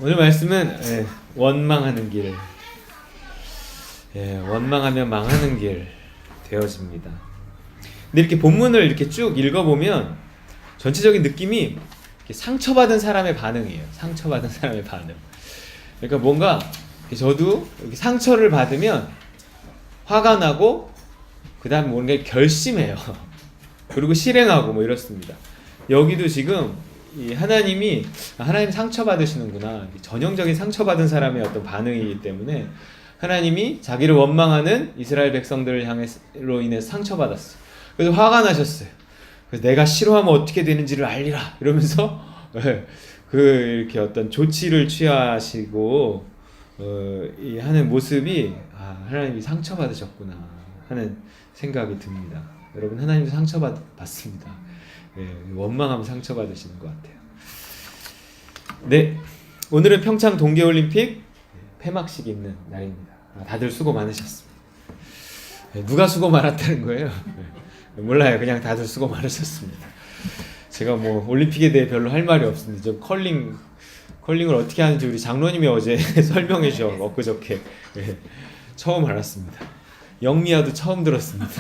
오늘 말씀은 원망하는 길, 원망하면 망하는 길 되어집니다. 근데 이렇게 본문을 이렇게 쭉 읽어보면 전체적인 느낌이 상처받은 사람의 반응이에요. 상처받은 사람의 반응. 그러니까 뭔가 저도 이렇게 상처를 받으면 화가 나고 그 다음에 뭔가 결심해요. 그리고 실행하고 뭐 이렇습니다. 여기도 지금 이 하나님 상처받으시는구나. 전형적인 상처받은 사람의 어떤 반응이기 때문에 하나님이 자기를 원망하는 이스라엘 백성들을 향해로 인해 상처받았어요. 그래서 화가 나셨어요. 그래서 내가 싫어하면 어떻게 되는지를 알리라 이러면서 이렇게 어떤 조치를 취하시고 이 하는 모습이 하나님이 상처받으셨구나 하는 생각이 듭니다. 여러분, 하나님도 상처받습니다. 원망하면 상처받으시는 것 같아요. 네, 오늘은 평창 동계올림픽 폐막식이 있는 날입니다. 다들 수고 많으셨습니다. 누가 수고 많았다는 거예요? 몰라요. 그냥 다들 수고 많으셨습니다. 제가 뭐 올림픽에 대해 별로 할 말이 없습니다. 좀 컬링을 어떻게 하는지 우리 장로님이 어제 설명해 주셔 엊그저께 처음 알았습니다. 영미야도 처음 들었습니다.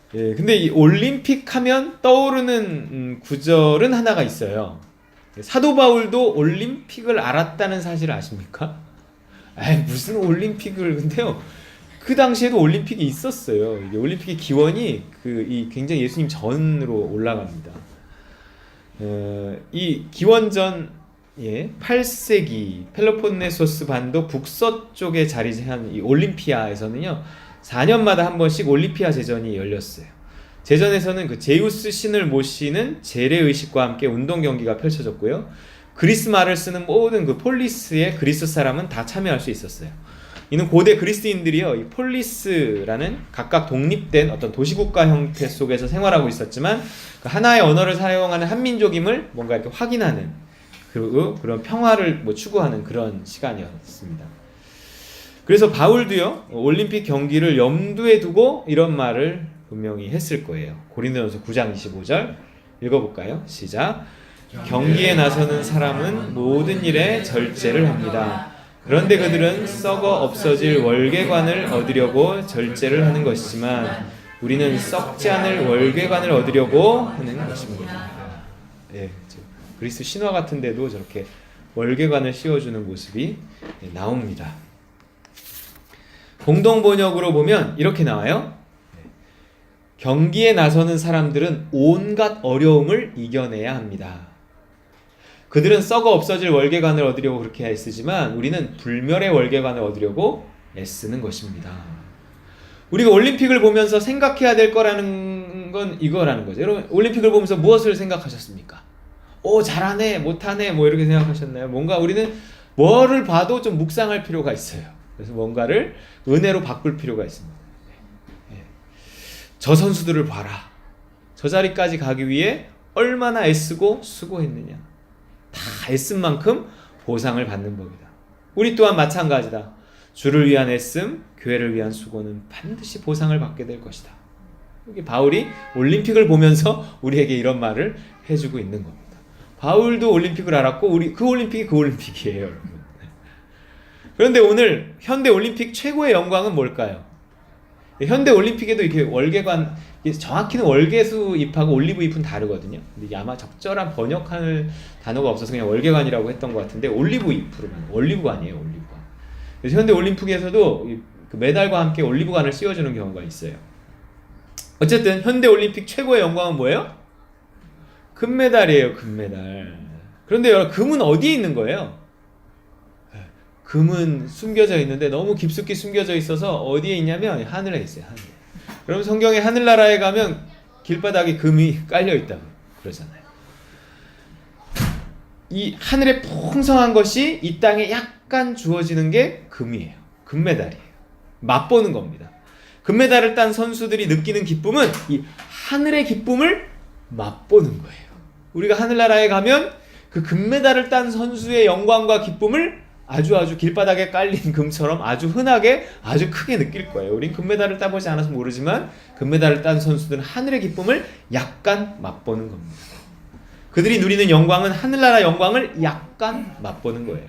근데 이 올림픽 하면 떠오르는 구절은 하나가 있어요. 사도 바울도 올림픽을 알았다는 사실을 아십니까? 무슨 올림픽을. 근데요, 그 당시에도 올림픽이 있었어요. 이게 올림픽의 기원이 굉장히 예수님 전으로 올라갑니다. 이 기원전 8세기 펠로폰네소스 반도 북서쪽에 자리한 이 올림피아에서는요, 4년마다 한 번씩 올림피아 제전이 열렸어요. 제전에서는 그 제우스 신을 모시는 제례의식과 함께 운동 경기가 펼쳐졌고요. 그리스 말을 쓰는 모든 그 폴리스의 그리스 사람은 다 참여할 수 있었어요. 이는 고대 그리스인들이요, 이 폴리스라는 각각 독립된 어떤 도시국가 형태 속에서 생활하고 있었지만 그 하나의 언어를 사용하는 한민족임을 뭔가 이렇게 확인하는, 그리고 그런 평화를 추구하는 그런 시간이었습니다. 그래서 바울도요, 올림픽 경기를 염두에 두고 이런 말을 분명히 했을 거예요. 고린도전서 9장 25절 읽어볼까요? 시작. 경기에 나서는 사람은 모든 일에 절제를 합니다. 그런데 그들은 썩어 없어질 월계관을 얻으려고 절제를 하는 것이지만 우리는 썩지 않을 월계관을 얻으려고 하는 것입니다. 그리스 신화 같은 데도 저렇게 월계관을 씌워주는 모습이 나옵니다. 공동 번역으로 보면 이렇게 나와요. 경기에 나서는 사람들은 온갖 어려움을 이겨내야 합니다. 그들은 썩어 없어질 월계관을 얻으려고 그렇게 애쓰지만 우리는 불멸의 월계관을 얻으려고 애쓰는 것입니다. 우리가 올림픽을 보면서 생각해야 될 거라는 건 이거라는 거죠. 여러분, 올림픽을 보면서 무엇을 생각하셨습니까? 잘하네, 못하네, 이렇게 생각하셨나요? 뭔가 우리는 뭐를 봐도 좀 묵상할 필요가 있어요. 그래서 뭔가를 은혜로 바꿀 필요가 있습니다. 저 선수들을 봐라. 저 자리까지 가기 위해 얼마나 애쓰고 수고했느냐. 다 애쓴 만큼 보상을 받는 법이다. 우리 또한 마찬가지다. 주를 위한 애씀, 교회를 위한 수고는 반드시 보상을 받게 될 것이다. 이게 바울이 올림픽을 보면서 우리에게 이런 말을 해주고 있는 겁니다. 바울도 올림픽을 알았고 그 올림픽이 그 올림픽이에요, 여러분. 그런데 오늘 현대 올림픽 최고의 영광은 뭘까요? 현대 올림픽에도 이렇게 월계관, 정확히는 월계수 잎하고 올리브 잎은 다르거든요. 근데 아마 적절한 번역할 단어가 없어서 그냥 월계관이라고 했던 것 같은데 올리브 잎으로만, 올리브관이에요, 올리브관. 그래서 현대 올림픽에서도 그 메달과 함께 올리브관을 씌워주는 경우가 있어요. 어쨌든 현대 올림픽 최고의 영광은 뭐예요? 금메달이에요, 금메달. 그런데 여러분, 금은 어디에 있는 거예요? 금은 숨겨져 있는데 너무 깊숙이 숨겨져 있어서 어디에 있냐면 하늘에 있어요, 하늘에. 그럼 성경에 하늘나라에 가면 길바닥에 금이 깔려 있다고 그러잖아요. 이 하늘에 풍성한 것이 이 땅에 약간 주어지는 게 금이에요. 금메달이에요. 맛보는 겁니다. 금메달을 딴 선수들이 느끼는 기쁨은 이 하늘의 기쁨을 맛보는 거예요. 우리가 하늘나라에 가면 그 금메달을 딴 선수의 영광과 기쁨을 아주 길바닥에 깔린 금처럼 아주 흔하게 아주 크게 느낄 거예요. 우린 금메달을 따보지 않아서 모르지만 금메달을 딴 선수들은 하늘의 기쁨을 약간 맛보는 겁니다. 그들이 누리는 영광은 하늘나라 영광을 약간 맛보는 거예요.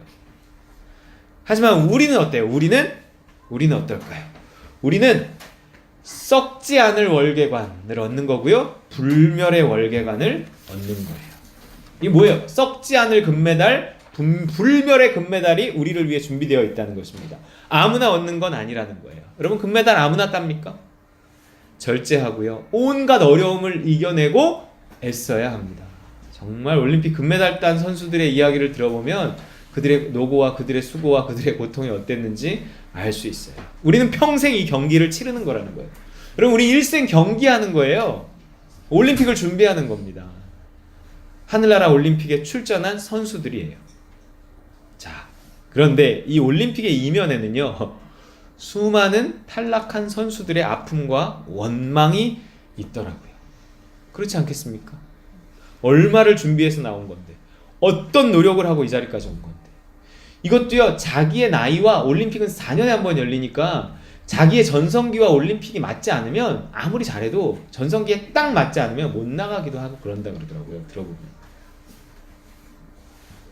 하지만 우리는 어때요? 우리는 어떨까요? 우리는 썩지 않을 월계관을 얻는 거고요, 불멸의 월계관을 얻는 거예요. 이게 뭐예요? 썩지 않을 금메달, 불멸의 금메달이 우리를 위해 준비되어 있다는 것입니다. 아무나 얻는 건 아니라는 거예요. 여러분, 금메달 아무나 땁니까? 절제하고요, 온갖 어려움을 이겨내고 애써야 합니다. 정말 올림픽 금메달 딴 선수들의 이야기를 들어보면 그들의 노고와 그들의 수고와 그들의 고통이 어땠는지 알 수 있어요. 우리는 평생 이 경기를 치르는 거라는 거예요. 여러분, 우리 일생 경기하는 거예요. 올림픽을 준비하는 겁니다. 하늘나라 올림픽에 출전한 선수들이에요. 자, 그런데 이 올림픽의 이면에는요, 수많은 탈락한 선수들의 아픔과 원망이 있더라고요. 그렇지 않겠습니까? 얼마를 준비해서 나온 건데, 어떤 노력을 하고 이 자리까지 온 건데, 이것도요, 자기의 나이와 올림픽은 4년에 한 번 열리니까 자기의 전성기와 올림픽이 맞지 않으면, 아무리 잘해도 전성기에 딱 맞지 않으면 못 나가기도 하고 그런다 그러더라고요. 들어보면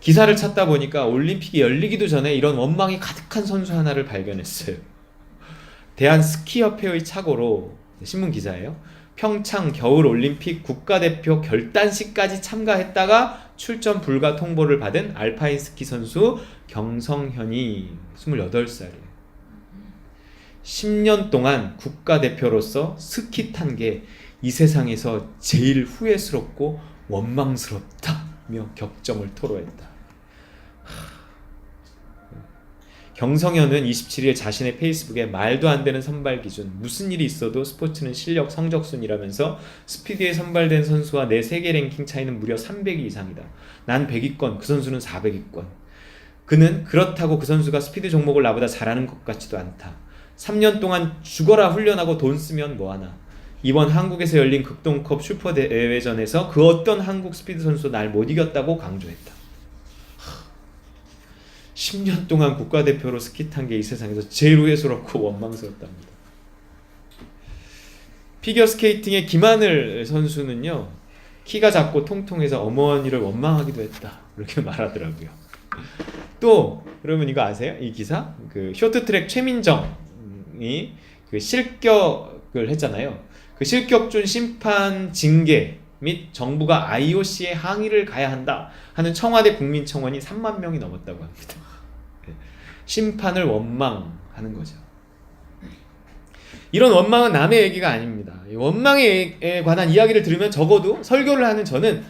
기사를 찾다 보니까 올림픽이 열리기도 전에 이런 원망이 가득한 선수 하나를 발견했어요. 대한스키협회의 착오로, 신문 기사예요. 평창 겨울올림픽 국가대표 결단식까지 참가했다가 출전 불가 통보를 받은 알파인 스키 선수 경성현이 28살이에요. 10년 동안 국가대표로서 스키 탄 게 이 세상에서 제일 후회스럽고 원망스럽다며 격정을 토로했다. 경성현은 27일 자신의 페이스북에 말도 안 되는 선발 기준, 무슨 일이 있어도 스포츠는 실력 성적순이라면서 스피드에 선발된 선수와 내 세계 랭킹 차이는 무려 300위 이상이다. 난 100위권, 그 선수는 400위권. 그는 그렇다고 그 선수가 스피드 종목을 나보다 잘하는 것 같지도 않다. 3년 동안 죽어라 훈련하고 돈 쓰면 뭐하나. 이번 한국에서 열린 극동컵 슈퍼대회전에서 그 어떤 한국 스피드 선수도 날 못 이겼다고 강조했다. 10년 동안 국가대표로 스키 탄 게 이 세상에서 제일 후회스럽고 원망스럽답니다. 피겨스케이팅의 김하늘 선수는요, 키가 작고 통통해서 어머니를 원망하기도 했다, 이렇게 말하더라고요. 또 그러면 이거 아세요? 이 기사? 그 쇼트트랙 최민정이 그 실격을 했잖아요. 그 실격준 심판 징계 및 정부가 IOC에 항의를 가야 한다 하는 청와대 국민청원이 3만 명이 넘었다고 합니다. 심판을 원망하는 거죠. 이런 원망은 남의 얘기가 아닙니다. 원망에 관한 이야기를 들으면 적어도 설교를 하는 저는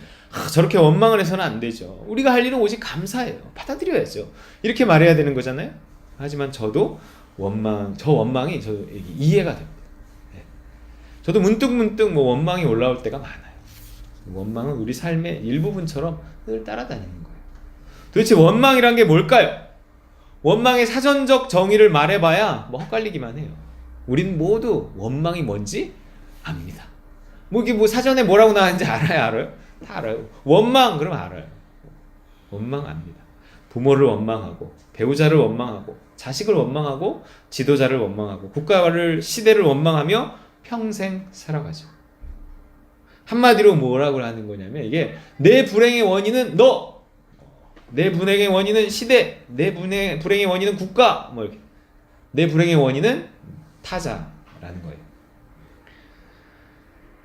저렇게 원망을 해서는 안 되죠. 우리가 할 일은 오직 감사해요. 받아들여야죠. 이렇게 말해야 되는 거잖아요. 하지만 저도 저 원망이 이해가 됩니다. 저도 문득문득 원망이 올라올 때가 많아요. 원망은 우리 삶의 일부분처럼 늘 따라다니는 거예요. 도대체 원망이란 게 뭘까요? 원망의 사전적 정의를 말해봐야 헛갈리기만 해요. 우린 모두 원망이 뭔지 압니다. 이게 사전에 뭐라고 나왔는지 알아요? 다 알아요. 원망 그러면 알아요. 원망 압니다. 부모를 원망하고, 배우자를 원망하고, 자식을 원망하고, 지도자를 원망하고, 국가를, 시대를 원망하며 평생 살아가죠. 한마디로 뭐라고 하는 거냐면, 이게 내 불행의 원인은 너, 내 불행의 원인은 시대, 내 불행의 원인은 국가, 이렇게. 내 불행의 원인은 타자라는 거예요.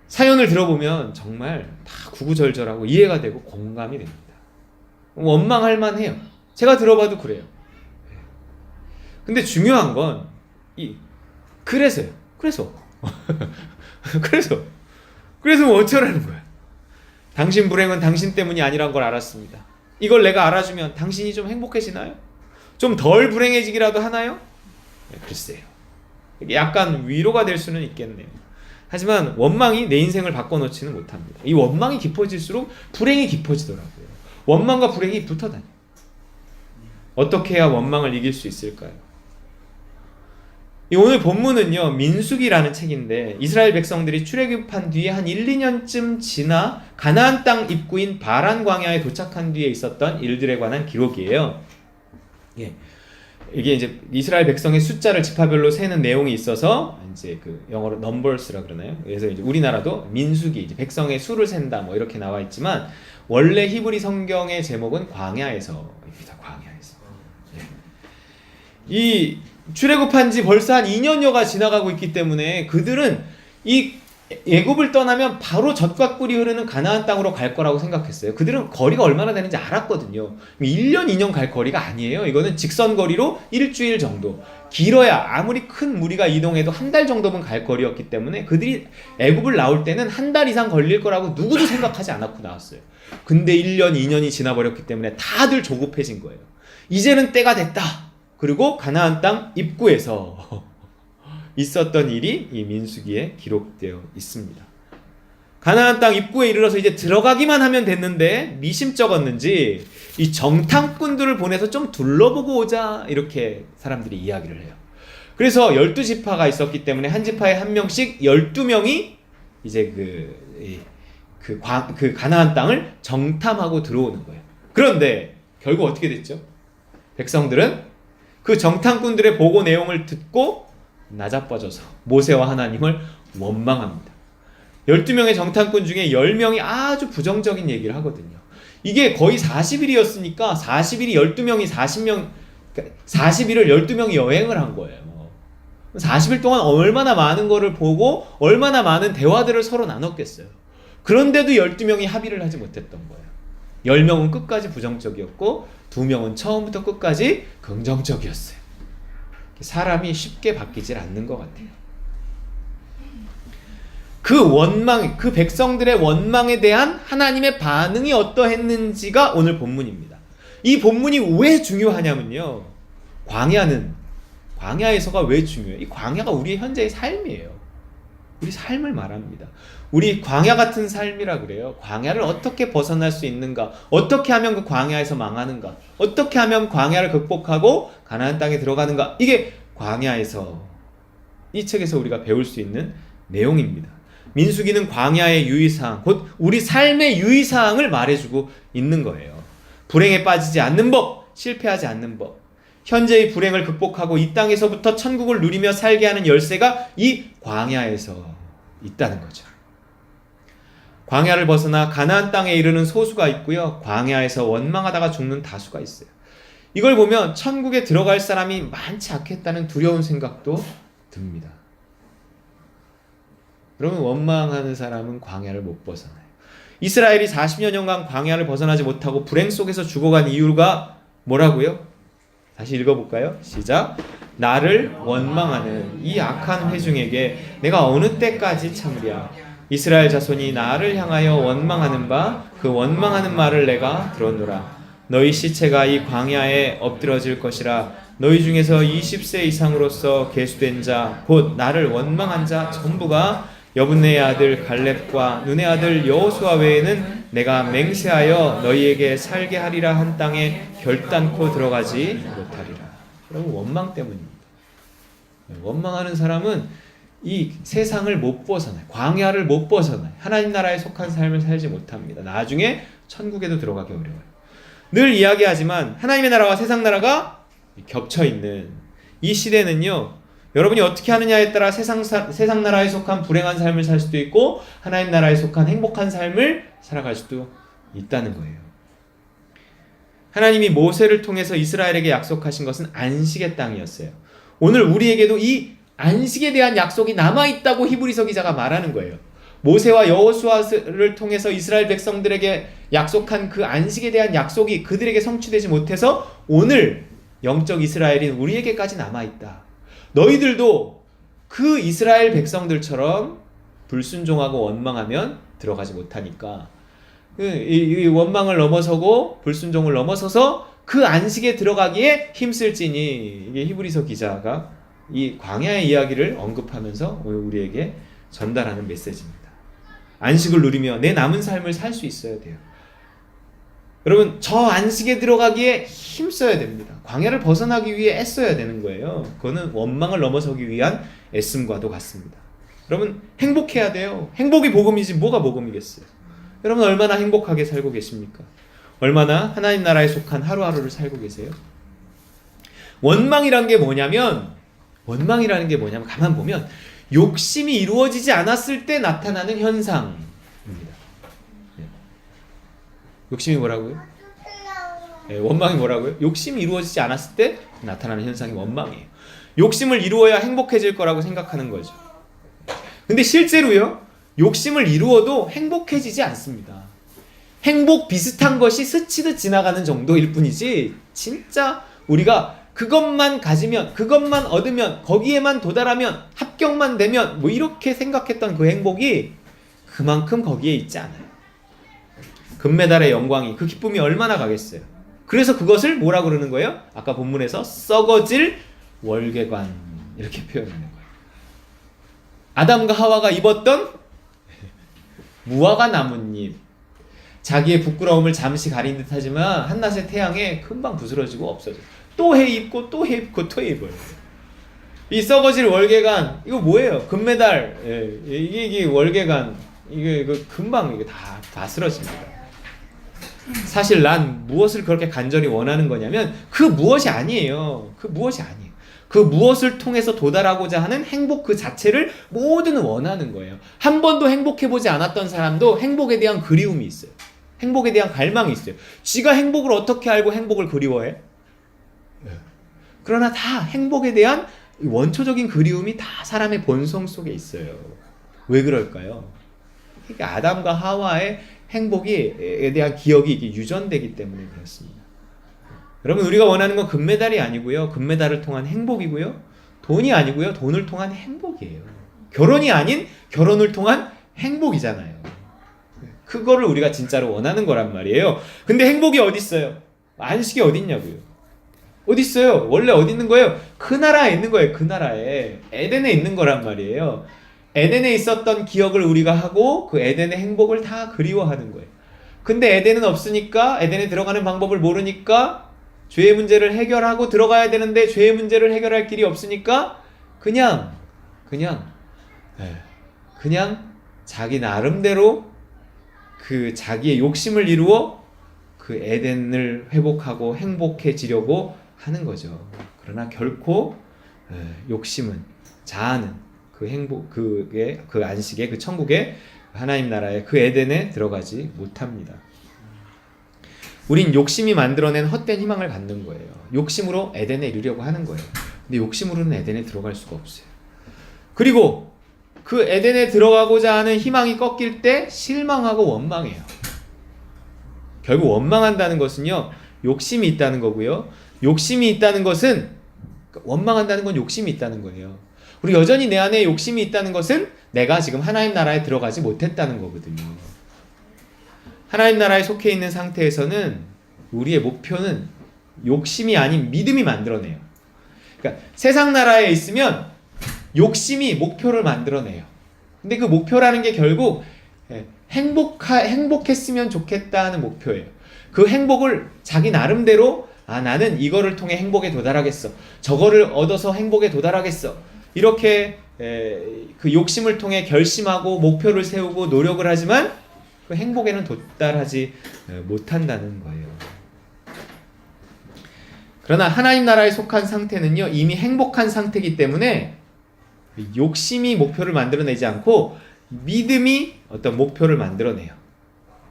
사연을 들어보면 정말 다 구구절절하고 이해가 되고 공감이 됩니다. 원망할 만해요. 제가 들어봐도 그래요. 근데 중요한 건 그래서요. 그래서 어쩌라는 거야. 당신 불행은 당신 때문이 아니란 걸 알았습니다. 이걸 내가 알아주면 당신이 좀 행복해지나요? 좀 덜 불행해지기라도 하나요? 글쎄요. 약간 위로가 될 수는 있겠네요. 하지만 원망이 내 인생을 바꿔놓지는 못합니다. 이 원망이 깊어질수록 불행이 깊어지더라고요. 원망과 불행이 붙어다녀요. 어떻게 해야 원망을 이길 수 있을까요? 오늘 본문은요, 민수기라는 책인데, 이스라엘 백성들이 출애굽한 뒤에 한 1, 2년쯤 지나 가나안 땅 입구인 바란 광야에 도착한 뒤에 있었던 일들에 관한 기록이에요. 이게 이제 이스라엘 백성의 숫자를 지파별로 세는 내용이 있어서 이제 그 영어로 numbers라 그러나요? 그래서 이제 우리나라도 민수기 이제 백성의 수를 센다 뭐 이렇게 나와 있지만 원래 히브리 성경의 제목은 광야에서입니다. 광야에서. 이 출애굽한 지 벌써 한 2년여가 지나가고 있기 때문에 그들은 이 애굽을 떠나면 바로 젖과 꿀이 흐르는 가나안 땅으로 갈 거라고 생각했어요. 그들은 거리가 얼마나 되는지 알았거든요. 1년, 2년 갈 거리가 아니에요. 이거는 직선 거리로 일주일 정도. 길어야 아무리 큰 무리가 이동해도 한 달 정도면 갈 거리였기 때문에 그들이 애굽을 나올 때는 한 달 이상 걸릴 거라고 누구도 생각하지 않았고 나왔어요. 근데 1년, 2년이 지나버렸기 때문에 다들 조급해진 거예요. 이제는 때가 됐다. 그리고 가나안 땅 입구에서 있었던 일이 이 민수기에 기록되어 있습니다. 가나안 땅 입구에 이르러서 이제 들어가기만 하면 됐는데 미심쩍었는지 이 정탐꾼들을 보내서 좀 둘러보고 오자 이렇게 사람들이 이야기를 해요. 그래서 12지파가 있었기 때문에 한 지파에 한 명씩 12명이 이제 그 가나안 땅을 정탐하고 들어오는 거예요. 그런데 결국 어떻게 됐죠? 백성들은 그 정탐꾼들의 보고 내용을 듣고 나자빠져서 모세와 하나님을 원망합니다. 12명의 정탐꾼 중에 10명이 아주 부정적인 얘기를 하거든요. 이게 거의 40일이었으니까 40일이 12명이 40일을 12명이 여행을 한 거예요. 40일 동안 얼마나 많은 거를 보고 얼마나 많은 대화들을 서로 나눴겠어요. 그런데도 12명이 합의를 하지 못했던 거예요. 10명은 끝까지 부정적이었고 2명은 처음부터 끝까지 긍정적이었어요. 사람이 쉽게 바뀌질 않는 것 같아요. 그 백성들의 원망에 대한 하나님의 반응이 어떠했는지가 오늘 본문입니다. 이 본문이 왜 중요하냐면요. 광야에서가 왜 중요해요? 이 광야가 우리의 현재의 삶이에요. 우리 삶을 말합니다. 우리 광야 같은 삶이라 그래요. 광야를 어떻게 벗어날 수 있는가? 어떻게 하면 그 광야에서 망하는가? 어떻게 하면 광야를 극복하고 가나안 땅에 들어가는가? 이게 광야에서 이 책에서 우리가 배울 수 있는 내용입니다. 민수기는 광야의 유의사항, 곧 우리 삶의 유의사항을 말해주고 있는 거예요. 불행에 빠지지 않는 법, 실패하지 않는 법, 현재의 불행을 극복하고 이 땅에서부터 천국을 누리며 살게 하는 열쇠가 이 광야에서 있다는 거죠. 광야를 벗어나 가나안 땅에 이르는 소수가 있고요. 광야에서 원망하다가 죽는 다수가 있어요. 이걸 보면 천국에 들어갈 사람이 많지 않겠다는 두려운 생각도 듭니다. 그러면 원망하는 사람은 광야를 못 벗어나요. 이스라엘이 40여 년간 광야를 벗어나지 못하고 불행 속에서 죽어간 이유가 뭐라고요? 다시 읽어볼까요? 시작. 나를 원망하는 이 악한 회중에게 내가 어느 때까지 참으랴. 이스라엘 자손이 나를 향하여 원망하는 바 그 원망하는 말을 내가 들었노라. 너희 시체가 이 광야에 엎드러질 것이라. 너희 중에서 20세 이상으로서 계수된 자 곧 나를 원망한 자 전부가 여분네의 아들 갈렙과 눈의 아들 여호수아 외에는 내가 맹세하여 너희에게 살게 하리라 한 땅에 결단코 들어가지 못하리라. 여러분, 원망 때문입니다. 원망하는 사람은 이 세상을 못 벗어나요. 광야를 못 벗어나요. 하나님 나라에 속한 삶을 살지 못합니다. 나중에 천국에도 들어가기 어려워요. 늘 이야기하지만 하나님의 나라와 세상 나라가 겹쳐있는 이 시대는요, 여러분이 어떻게 하느냐에 따라 세상 나라에 속한 불행한 삶을 살 수도 있고 하나님 나라에 속한 행복한 삶을 살아갈 수도 있다는 거예요. 하나님이 모세를 통해서 이스라엘에게 약속하신 것은 안식의 땅이었어요. 오늘 우리에게도 이 안식에 대한 약속이 남아있다고 히브리서 기자가 말하는 거예요. 모세와 여호수아를 통해서 이스라엘 백성들에게 약속한 그 안식에 대한 약속이 그들에게 성취되지 못해서 오늘 영적 이스라엘인 우리에게까지 남아있다. 너희들도 그 이스라엘 백성들처럼 불순종하고 원망하면 들어가지 못하니까 이 원망을 넘어서고 불순종을 넘어서서 그 안식에 들어가기에 힘쓸지니, 이게 히브리서 기자가 이 광야의 이야기를 언급하면서 오늘 우리에게 전달하는 메시지입니다. 안식을 누리며 내 남은 삶을 살 수 있어야 돼요. 여러분, 저 안식에 들어가기에 힘써야 됩니다. 광야를 벗어나기 위해 애써야 되는 거예요. 그거는 원망을 넘어서기 위한 애씀과도 같습니다. 여러분, 행복해야 돼요. 행복이 복음이지 뭐가 복음이겠어요. 여러분, 얼마나 행복하게 살고 계십니까? 얼마나 하나님 나라에 속한 하루하루를 살고 계세요? 원망이란 게 뭐냐면 가만 보면 욕심이 이루어지지 않았을 때 나타나는 현상입니다. 욕심이 뭐라고요? 원망이 뭐라고요? 욕심이 이루어지지 않았을 때 나타나는 현상이 원망이에요. 욕심을 이루어야 행복해질 거라고 생각하는 거죠. 근데 실제로요, 욕심을 이루어도 행복해지지 않습니다. 행복 비슷한 것이 스치듯 지나가는 정도일 뿐이지, 진짜 우리가 그것만 가지면, 그것만 얻으면, 거기에만 도달하면, 합격만 되면 뭐 이렇게 생각했던 그 행복이 그만큼 거기에 있지 않아요. 금메달의 영광이, 그 기쁨이 얼마나 가겠어요. 그래서 그것을 뭐라 그러는 거예요? 아까 본문에서 썩어질 월계관, 이렇게 표현하는 거예요. 아담과 하와가 입었던 무화과 나뭇잎, 자기의 부끄러움을 잠시 가린 듯 하지만 한낮의 태양에 금방 부스러지고 없어져요. 또 해 입고 또 해 입고 또 해 입어요. 이 썩어질 월계관, 이거 뭐예요? 금메달, 이게 월계관, 이게 금방 이게 다 쓰러집니다. 사실 난 무엇을 그렇게 간절히 원하는 거냐면 그 무엇이 아니에요. 그 무엇을 통해서 도달하고자 하는 행복 그 자체를 모두는 원하는 거예요. 한 번도 행복해보지 않았던 사람도 행복에 대한 그리움이 있어요. 행복에 대한 갈망이 있어요. 쥐가 행복을 어떻게 알고 행복을 그리워해? 그러나 다 행복에 대한 원초적인 그리움이 다 사람의 본성 속에 있어요. 왜 그럴까요? 그러니까 아담과 하와의 행복에 대한 기억이 유전되기 때문에 그렇습니다. 여러분, 우리가 원하는 건 금메달이 아니고요, 금메달을 통한 행복이고요, 돈이 아니고요, 돈을 통한 행복이에요. 결혼이 아닌 결혼을 통한 행복이잖아요. 그거를 우리가 진짜로 원하는 거란 말이에요. 근데 행복이 어디 있어요? 안식이 어디 있냐고요? 어디 있어요? 원래 어디 있는 거예요? 그 나라에 있는 거예요. 그 나라에 에덴에 있는 거란 말이에요. 에덴에 있었던 기억을 우리가 하고 그 에덴의 행복을 다 그리워하는 거예요. 근데 에덴은 없으니까, 에덴에 들어가는 방법을 모르니까 죄의 문제를 해결하고 들어가야 되는데 죄의 문제를 해결할 길이 없으니까 그냥 자기 나름대로 그 자기의 욕심을 이루어 그 에덴을 회복하고 행복해지려고 하는 거죠. 그러나 결코 욕심은, 자아는 그 행복, 그 안식의, 그 천국의 하나님 나라의 그 에덴에 들어가지 못합니다. 우린 욕심이 만들어낸 헛된 희망을 갖는 거예요. 욕심으로 에덴에 이르려고 하는 거예요. 근데 욕심으로는 에덴에 들어갈 수가 없어요. 그리고 그 에덴에 들어가고자 하는 희망이 꺾일 때 실망하고 원망해요. 결국 원망한다는 것은요, 욕심이 있다는 거고요. 욕심이 있다는 것은, 원망한다는 건 욕심이 있다는 거예요. 우리 여전히 내 안에 욕심이 있다는 것은 내가 지금 하나님 나라에 들어가지 못했다는 거거든요. 하나님 나라에 속해 있는 상태에서는 우리의 목표는 욕심이 아닌 믿음이 만들어내요. 그러니까 세상 나라에 있으면 욕심이 목표를 만들어내요. 근데 그 목표라는 게 결국 행복했으면 좋겠다는 목표예요. 그 행복을 자기 나름대로, 나는 이거를 통해 행복에 도달하겠어, 저거를 얻어서 행복에 도달하겠어, 이렇게 그 욕심을 통해 결심하고 목표를 세우고 노력을 하지만 그 행복에는 도달하지 못한다는 거예요. 그러나 하나님 나라에 속한 상태는요, 이미 행복한 상태이기 때문에 욕심이 목표를 만들어내지 않고 믿음이 어떤 목표를 만들어내요.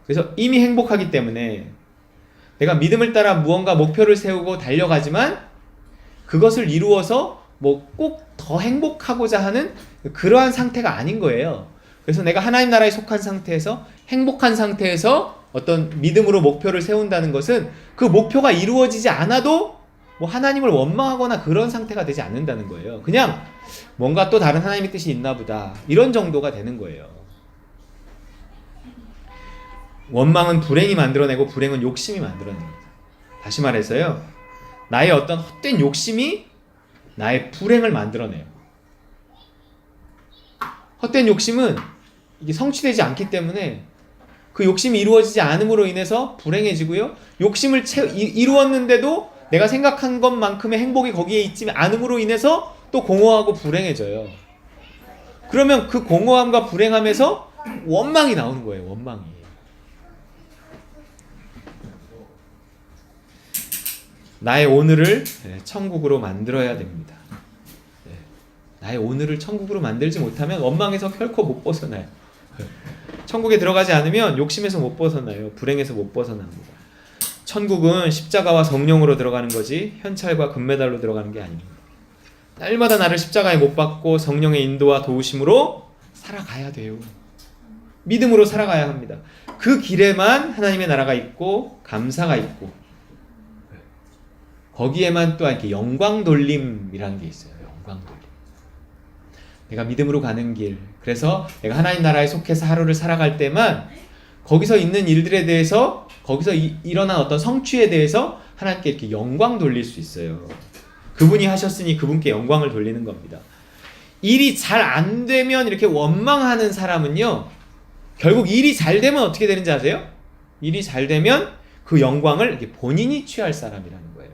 그래서 이미 행복하기 때문에 내가 믿음을 따라 무언가 목표를 세우고 달려가지만 그것을 이루어서 뭐 꼭 더 행복하고자 하는 그러한 상태가 아닌 거예요. 그래서 내가 하나님 나라에 속한 상태에서, 행복한 상태에서 어떤 믿음으로 목표를 세운다는 것은 그 목표가 이루어지지 않아도 뭐 하나님을 원망하거나 그런 상태가 되지 않는다는 거예요. 그냥 뭔가 또 다른 하나님의 뜻이 있나 보다, 이런 정도가 되는 거예요. 원망은 불행이 만들어내고 불행은 욕심이 만들어냅니다. 다시 말해서요, 나의 어떤 헛된 욕심이 나의 불행을 만들어내요. 헛된 욕심은 이게 성취되지 않기 때문에 그 욕심이 이루어지지 않음으로 인해서 불행해지고요, 욕심을 이루었는데도 내가 생각한 것만큼의 행복이 거기에 있지 않음으로 인해서 또 공허하고 불행해져요. 그러면 그 공허함과 불행함에서 원망이 나오는 거예요. 원망이. 나의 오늘을 천국으로 만들어야 됩니다. 나의 오늘을 천국으로 만들지 못하면 원망에서 결코 못 벗어나요. 천국에 들어가지 않으면 욕심에서 못 벗어나요. 불행에서 못 벗어납니다. 천국은 십자가와 성령으로 들어가는 거지 현찰과 금메달로 들어가는 게 아닙니다. 날마다 나를 십자가에 못 박고 성령의 인도와 도우심으로 살아가야 돼요. 믿음으로 살아가야 합니다. 그 길에만 하나님의 나라가 있고 감사가 있고 거기에만 또 이렇게 영광 돌림이라는 게 있어요. 영광 돌림. 내가 믿음으로 가는 길. 그래서 내가 하나님 나라에 속해서 하루를 살아갈 때만 거기서 있는 일들에 대해서 거기서 일어난 어떤 성취에 대해서 하나님께 이렇게 영광 돌릴 수 있어요. 그분이 하셨으니 그분께 영광을 돌리는 겁니다. 일이 잘 안 되면 이렇게 원망하는 사람은요, 결국 일이 잘 되면 어떻게 되는지 아세요? 일이 잘 되면 그 영광을 이렇게 본인이 취할 사람이라는 거예요.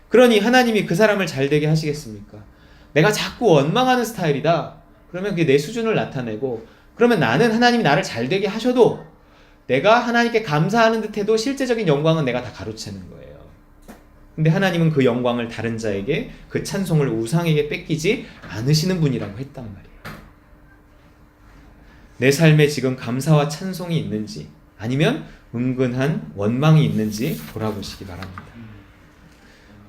그러니 하나님이 그 사람을 잘 되게 하시겠습니까? 내가 자꾸 원망하는 스타일이다. 그러면 그게 내 수준을 나타내고, 그러면 나는 하나님이 나를 잘 되게 하셔도 내가 하나님께 감사하는 듯해도 실제적인 영광은 내가 다 가로채는 거예요. 근데 하나님은 그 영광을 다른 자에게, 그 찬송을 우상에게 뺏기지 않으시는 분이라고 했단 말이에요. 내 삶에 지금 감사와 찬송이 있는지 아니면 은근한 원망이 있는지 돌아보시기 바랍니다.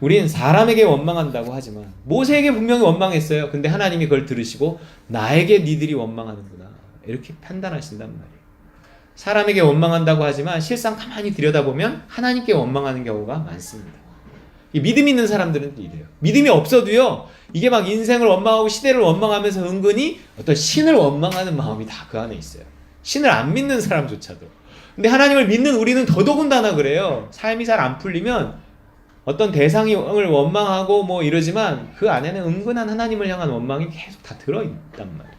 우린 사람에게 원망한다고 하지만 모세에게 분명히 원망했어요. 근데 하나님이 그걸 들으시고 나에게 니들이 원망하는구나 이렇게 판단하신단 말이에요. 사람에게 원망한다고 하지만 실상 가만히 들여다보면 하나님께 원망하는 경우가 많습니다. 믿음 있는 사람들은 이래요. 믿음이 없어도요, 이게 막 인생을 원망하고 시대를 원망하면서 은근히 어떤 신을 원망하는 마음이 다 그 안에 있어요. 신을 안 믿는 사람조차도. 근데 하나님을 믿는 우리는 더더군다나 그래요. 삶이 잘 안 풀리면 어떤 대상을 원망하고 뭐 이러지만 그 안에는 은근한 하나님을 향한 원망이 계속 다 들어있단 말이에요.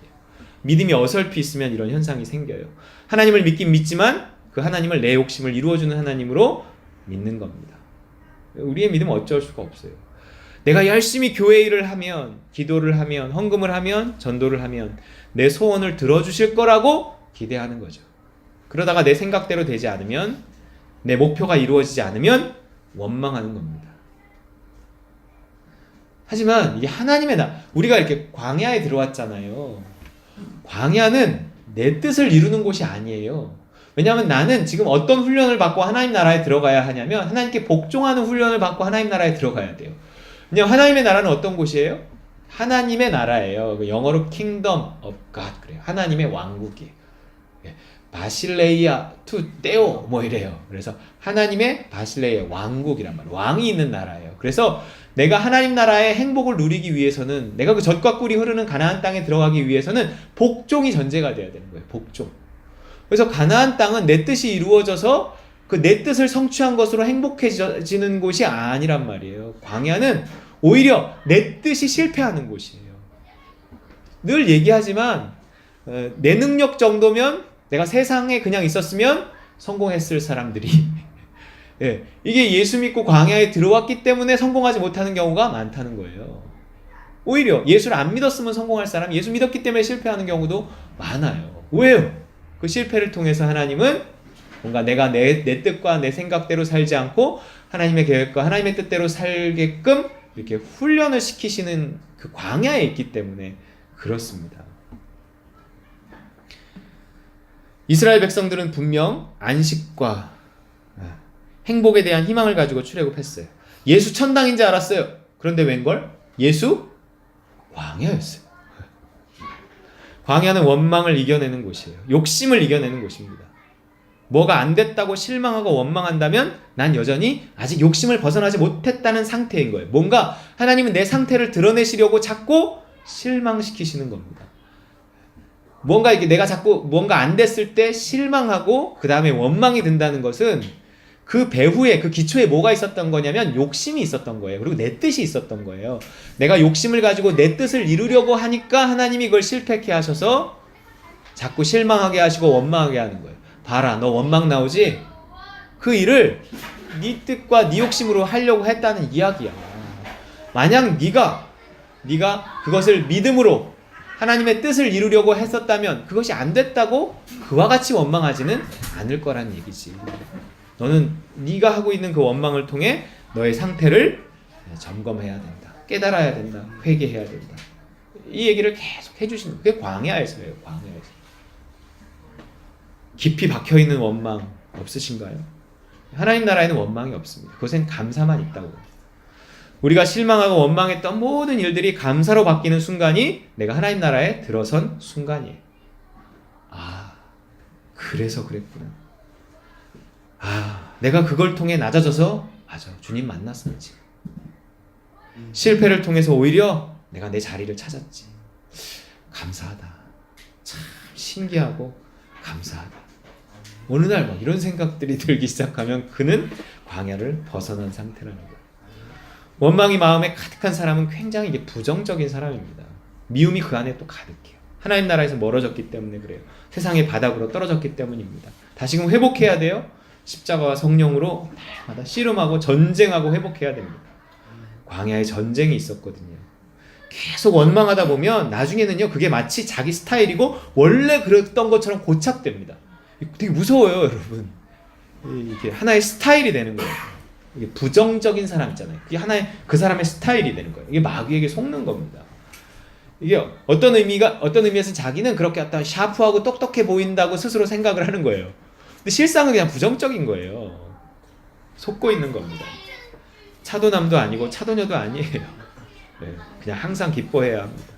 믿음이 어설피 있으면 이런 현상이 생겨요. 하나님을 믿긴 믿지만 그 하나님을 내 욕심을 이루어주는 하나님으로 믿는 겁니다. 우리의 믿음은 어쩔 수가 없어요. 내가 열심히 교회 일을 하면, 기도를 하면, 헌금을 하면, 전도를 하면 내 소원을 들어주실 거라고 기대하는 거죠. 그러다가 내 생각대로 되지 않으면, 내 목표가 이루어지지 않으면 원망하는 겁니다. 하지만 이게 하나님의 우리가 이렇게 광야에 들어왔잖아요. 광야는 내 뜻을 이루는 곳이 아니에요. 왜냐하면 나는 지금 어떤 훈련을 받고 하나님 나라에 들어가야 하냐면 하나님께 복종하는 훈련을 받고 하나님 나라에 들어가야 돼요. 왜냐하면 하나님의 나라는 어떤 곳이에요? 하나님의 나라예요. 영어로 Kingdom of God 그래요. 하나님의 왕국이에요. 바실레이아 투 테오 뭐 이래요. 그래서 하나님의 바실레이아 왕국이란 말이에요. 왕이 있는 나라예요. 그래서 내가 하나님 나라의 행복을 누리기 위해서는, 내가 그 젖과 꿀이 흐르는 가나안 땅에 들어가기 위해서는 복종이 전제가 돼야 되는 거예요. 복종. 그래서 가나안 땅은 내 뜻이 이루어져서 그 내 뜻을 성취한 것으로 행복해지는 곳이 아니란 말이에요. 광야는 오히려 내 뜻이 실패하는 곳이에요. 늘 얘기하지만 내 능력 정도면, 내가 세상에 그냥 있었으면 성공했을 사람들이 이게 예수 믿고 광야에 들어왔기 때문에 성공하지 못하는 경우가 많다는 거예요. 오히려 예수를 안 믿었으면 성공할 사람, 예수 믿었기 때문에 실패하는 경우도 많아요. 왜요? 그 실패를 통해서 하나님은 뭔가 내가 내 뜻과 내 생각대로 살지 않고 하나님의 계획과 하나님의 뜻대로 살게끔 이렇게 훈련을 시키시는 그 광야에 있기 때문에 그렇습니다. 이스라엘 백성들은 분명 안식과 행복에 대한 희망을 가지고 출애굽했어요. 예수 천당인 줄 알았어요. 그런데 웬걸? 예수 광야였어요. 광야는 원망을 이겨내는 곳이에요. 욕심을 이겨내는 곳입니다. 뭐가 안 됐다고 실망하고 원망한다면 난 여전히 아직 욕심을 벗어나지 못했다는 상태인 거예요. 뭔가 하나님은 내 상태를 드러내시려고 자꾸 실망시키시는 겁니다. 뭔가 이게 내가 자꾸 뭔가 안 됐을 때 실망하고 그 다음에 원망이 든다는 것은 그 배후에, 그 기초에 뭐가 있었던 거냐면 욕심이 있었던 거예요. 그리고 내 뜻이 있었던 거예요. 내가 욕심을 가지고 내 뜻을 이루려고 하니까 하나님이 그걸 실패케 하셔서 자꾸 실망하게 하시고 원망하게 하는 거예요. 봐라, 너 원망 나오지? 그 일을 네 뜻과 네 욕심으로 하려고 했다는 이야기야. 만약 네가 그것을 믿음으로 하나님의 뜻을 이루려고 했었다면 그것이 안 됐다고 그와 같이 원망하지는 않을 거란 얘기지. 너는 네가 하고 있는 그 원망을 통해 너의 상태를 점검해야 된다. 깨달아야 된다. 회개해야 된다. 이 얘기를 계속 해주시는 그게 광야에서예요. 광야에서. 깊이 박혀있는 원망 없으신가요? 하나님 나라에는 원망이 없습니다. 그것엔 감사만 있다고. 우리가 실망하고 원망했던 모든 일들이 감사로 바뀌는 순간이 내가 하나님 나라에 들어선 순간이에요. 아, 그래서 그랬구나. 아, 내가 그걸 통해 낮아져서 맞아, 주님 만났었지. 실패를 통해서 오히려 내가 내 자리를 찾았지. 감사하다. 참 신기하고 감사하다. 어느 날 막 이런 생각들이 들기 시작하면 그는 광야를 벗어난 상태라는 거예요. 원망이 마음에 가득한 사람은 굉장히 이게 부정적인 사람입니다. 미움이 그 안에 또 가득해요. 하나님 나라에서 멀어졌기 때문에 그래요. 세상의 바닥으로 떨어졌기 때문입니다. 다시금 회복해야 돼요. 십자가와 성령으로 날마다 씨름하고 전쟁하고 회복해야 됩니다. 광야에 전쟁이 있었거든요. 계속 원망하다 보면 나중에는요, 그게 마치 자기 스타일이고 원래 그랬던 것처럼 고착됩니다. 되게 무서워요, 여러분. 이게 하나의 스타일이 되는 거예요. 이게 부정적인 사람 있잖아요. 그게 하나의 그 사람의 스타일이 되는 거예요. 이게 마귀에게 속는 겁니다. 이게 어떤 의미에서 자기는 그렇게 어떤 샤프하고 똑똑해 보인다고 스스로 생각을 하는 거예요. 근데 실상은 그냥 부정적인 거예요. 속고 있는 겁니다. 차도남도 아니고 차도녀도 아니에요. 네, 그냥 항상 기뻐해야 합니다.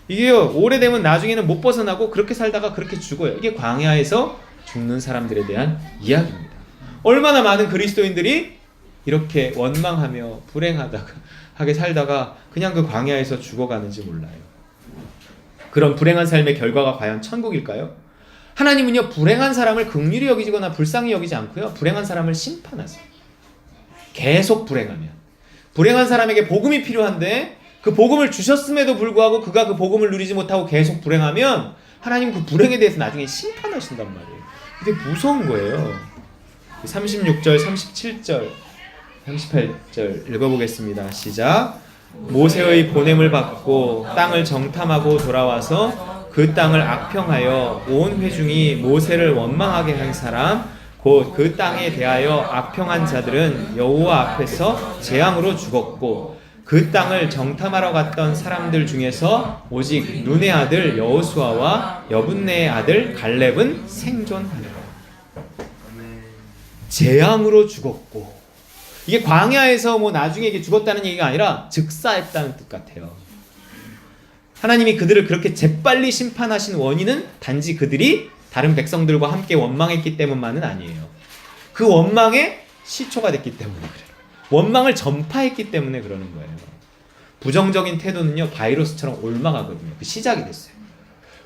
이게요, 오래되면 나중에는 못 벗어나고 그렇게 살다가 그렇게 죽어요. 이게 광야에서 죽는 사람들에 대한 이야기입니다. 얼마나 많은 그리스도인들이 이렇게 원망하며 불행하게 살다가 그냥 그 광야에서 죽어가는지 몰라요. 그런 불행한 삶의 결과가 과연 천국일까요? 하나님은요, 불행한 사람을 긍휼히 여기거나 불쌍히 여기지 않고요, 불행한 사람을 심판하세요. 계속 불행한 사람에게 복음이 필요한데 그 복음을 주셨음에도 불구하고 그가 그 복음을 누리지 못하고 계속 불행하면 하나님 그 불행에 대해서 나중에 심판하신단 말이에요. 되게 무서운 거예요. 36절, 37절, 38절 읽어보겠습니다. 시작. 모세의 보냄을 받고 땅을 정탐하고 돌아와서 그 땅을 악평하여 온 회중이 모세를 원망하게 한 사람 곧 그 땅에 대하여 악평한 자들은 여호와 앞에서 재앙으로 죽었고 그 땅을 정탐하러 갔던 사람들 중에서 오직 눈의 아들 여호수아와 여분네의 아들 갈렙은 생존하니라. 재앙으로 죽었고, 이게 광야에서 뭐 나중에 이게 죽었다는 얘기가 아니라 즉사했다는 뜻 같아요. 하나님이 그들을 그렇게 재빨리 심판하신 원인은 단지 그들이 다른 백성들과 함께 원망했기 때문만은 아니에요. 그 원망의 시초가 됐기 때문에 그래요. 원망을 전파했기 때문에 그러는 거예요. 부정적인 태도는요, 바이러스처럼 옮아가거든요. 그 시작이 됐어요.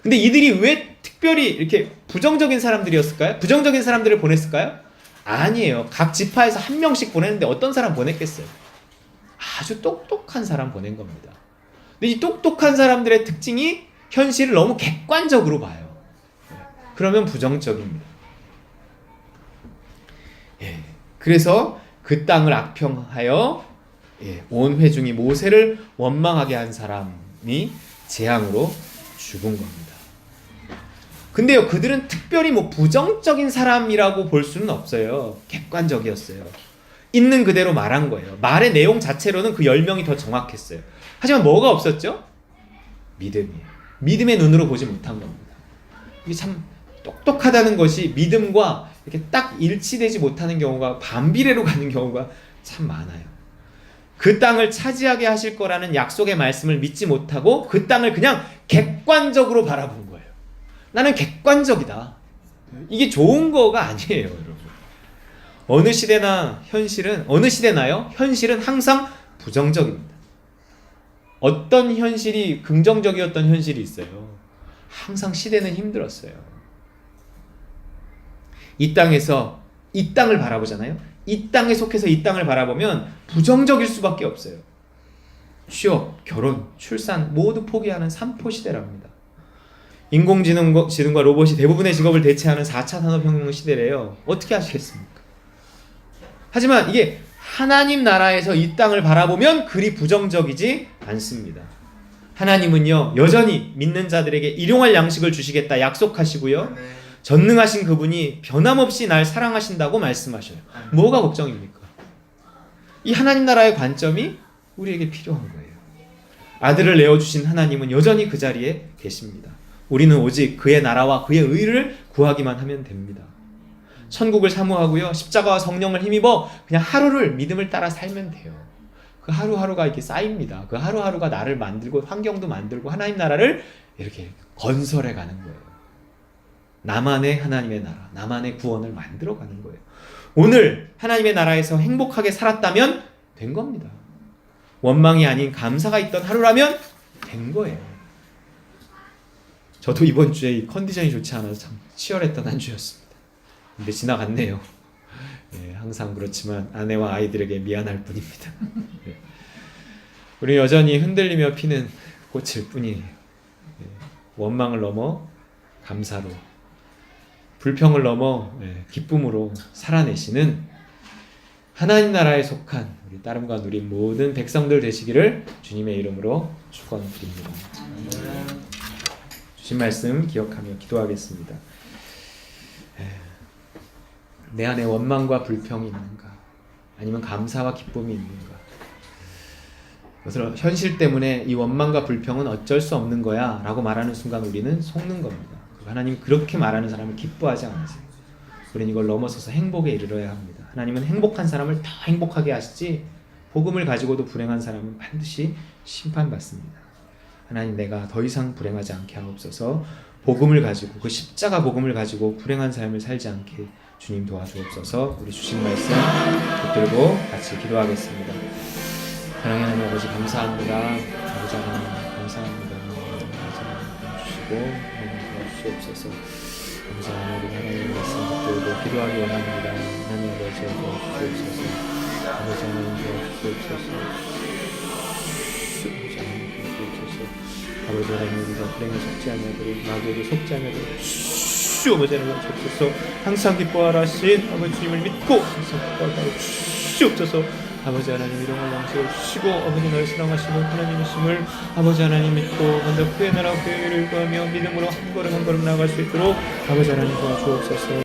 근데 이들이 왜 특별히 이렇게 부정적인 사람들이었을까요? 부정적인 사람들을 보냈을까요? 아니에요. 각 지파에서 한 명씩 보냈는데 어떤 사람 보냈겠어요? 아주 똑똑한 사람 보낸 겁니다. 근데 이 똑똑한 사람들의 특징이 현실을 너무 객관적으로 봐요. 그러면 부정적입니다. 예. 그래서 그 땅을 악평하여 온 회중이 모세를 원망하게 한 사람이 재앙으로 죽은 겁니다. 근데요, 그들은 특별히 뭐 부정적인 사람이라고 볼 수는 없어요. 객관적이었어요. 있는 그대로 말한 거예요. 말의 내용 자체로는 그 10명이 더 정확했어요. 하지만 뭐가 없었죠? 믿음이에요. 믿음의 눈으로 보지 못한 겁니다. 이게 참 똑똑하다는 것이 믿음과 이렇게 딱 일치되지 못하는 경우가, 반비례로 가는 경우가 참 많아요. 그 땅을 차지하게 하실 거라는 약속의 말씀을 믿지 못하고 그 땅을 그냥 객관적으로 바라본 거예요. 나는 객관적이다. 이게 좋은 거가 아니에요, 여러분. 어느 시대나요? 현실은 항상 부정적입니다. 어떤 현실이 긍정적이었던 현실이 있어요. 항상 시대는 힘들었어요. 이 땅에서 이 땅을 바라보잖아요. 이 땅에 속해서 이 땅을 바라보면 부정적일 수밖에 없어요. 취업, 결혼, 출산 모두 포기하는 삼포시대랍니다. 인공지능과 로봇이 대부분의 직업을 대체하는 4차 산업혁명 시대래요. 어떻게 하시겠습니까? 하지만 이게 하나님 나라에서 이 땅을 바라보면 그리 부정적이지 않습니다. 하나님은요, 여전히 믿는 자들에게 일용할 양식을 주시겠다 약속하시고요. 전능하신 그분이 변함없이 날 사랑하신다고 말씀하셔요. 뭐가 걱정입니까? 이 하나님 나라의 관점이 우리에게 필요한 거예요. 아들을 내어주신 하나님은 여전히 그 자리에 계십니다. 우리는 오직 그의 나라와 그의 의를 구하기만 하면 됩니다. 천국을 사모하고요, 십자가와 성령을 힘입어 그냥 하루를 믿음을 따라 살면 돼요. 그 하루하루가 이렇게 쌓입니다. 그 하루하루가 나를 만들고 환경도 만들고 하나님 나라를 이렇게 건설해 가는 거예요. 나만의 하나님의 나라, 나만의 구원을 만들어 가는 거예요. 오늘 하나님의 나라에서 행복하게 살았다면 된 겁니다. 원망이 아닌 감사가 있던 하루라면 된 거예요. 저도 이번 주에 이 컨디션이 좋지 않아서 참 치열했던 한 주였습니다. 근데 지나갔네요. 예, 항상 그렇지만 아내와 아이들에게 미안할 뿐입니다. 예. 우리 여전히 흔들리며 피는 꽃일 뿐이에요. 예. 원망을 넘어 감사로, 불평을 넘어 기쁨으로 살아내시는 하나님 나라에 속한 우리 따름과 누린 모든 백성들 되시기를 주님의 이름으로 축원드립니다. 주신 말씀 기억하며 기도하겠습니다. 내 안에 원망과 불평이 있는가? 아니면 감사와 기쁨이 있는가? 그래서 현실 때문에 이 원망과 불평은 어쩔 수 없는 거야 라고 말하는 순간 우리는 속는 겁니다. 하나님 그렇게 말하는 사람을 기뻐하지 않으세요. 우리는 이걸 넘어서서 행복에 이르러야 합니다. 하나님은 행복한 사람을 더 행복하게 하시지 복음을 가지고도 불행한 사람은 반드시 심판받습니다. 하나님 내가 더 이상 불행하지 않게 하옵소서. 복음을 가지고 그 십자가 복음을 가지고 불행한 삶을 살지 않게 주님 도와주옵소서. 우리 주신 말씀 붙들고 같이 기도하겠습니다. 사랑하는 하나님 아버지 감사합니다. 아버지 하나님 감사합니다. 주시고 주옵소서. 감사합니다. 우리 하나님의 말씀 붙들고 기도하기 원합니다. 하나님 아버지 도와주옵소서. 아버지 하나님 도와주옵소서. 아버지 하나님 우리가 불행에 속지 않으도록 마귀에게 속지 않으도록 아버지 하나님 주옵소서. 항상 기뻐하라 하신 아버지 주님을 믿고 항상 기뻐하라 주옵소서. 아버지 하나님 이름을 영세해 주시고 아버지 나를 사랑하시는 하나님이심을 아버지 하나님 믿고 먼저 그의 나라 그의 의를 구하며 믿음으로 한 걸음 한 걸음 나아갈 수 있도록 아버지 하나님 도와주옵소서.